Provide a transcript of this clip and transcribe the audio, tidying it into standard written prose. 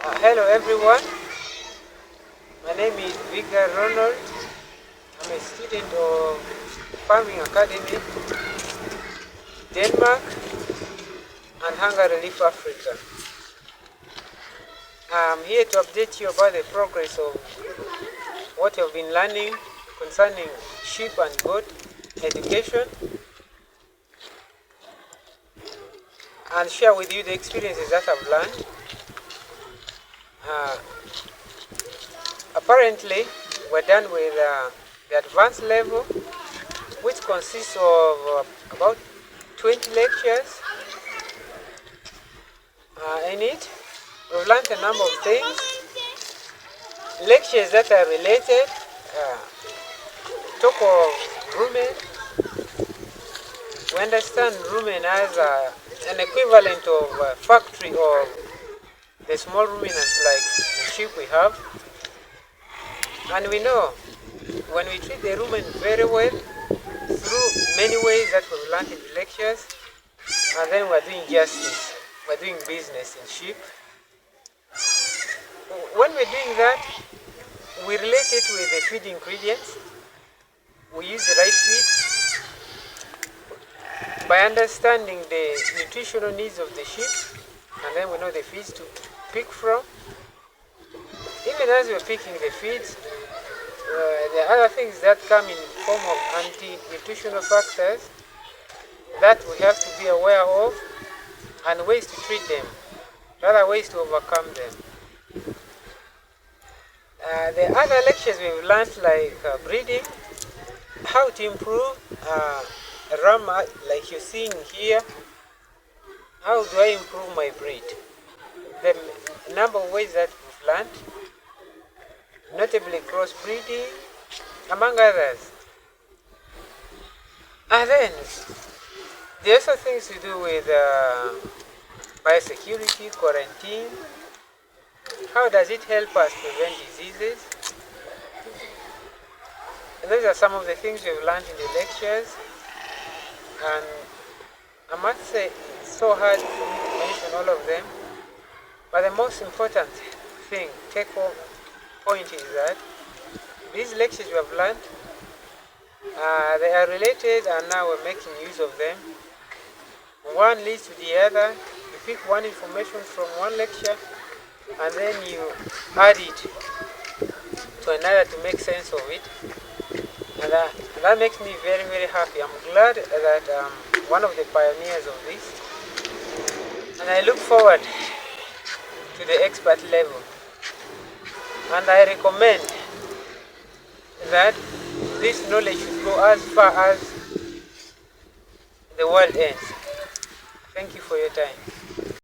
Hello everyone, my name is Ronald. I'm a student of Farming Academy, Denmark and Hunger Relief Africa. I'm here to update you about the progress of what you've been learning concerning sheep and goat education, and share with you the experiences that I've learned. Apparently, we're done with the advanced level, which consists of about 20 lectures. In it, we've learned a number of things. Lectures that are related, talk of rumen. We understand rumen as an equivalent of factory of the small ruminants like the sheep we have. And we know when we treat the rumen very well, through many ways that we've learned in the lectures, and then we're doing justice, we're doing business in sheep. When we're doing that, we relate it with the feed ingredients. We use the right feed by understanding the nutritional needs of the sheep, and then we know the feeds to pick from. Even as we're picking the feeds, there are other things that come in form of anti-nutritional factors that we have to be aware of, and ways to treat them, other ways to overcome them. The other lectures we've learned, like breeding, how to improve a ram like you're seeing here. How do I improve my breed? The number of ways that we've learned, notably crossbreeding, among others. And then, there are also things to do with biosecurity, quarantine. How does it help us prevent diseases? And those are some of the things we've learned in the lectures. And I must say, it's so hard for me to mention all of them. But the most important thing, take-home point, is that these lectures we have learned, they are related, and now we're making use of them. One leads to the other. You pick one information from one lecture, and then you add it to another to make sense of it. And that makes me very, very happy. I'm glad that I'm one of the pioneers of this. And I look forward to the expert level. And I recommend that this knowledge should go as far as the world ends. Thank you for your time.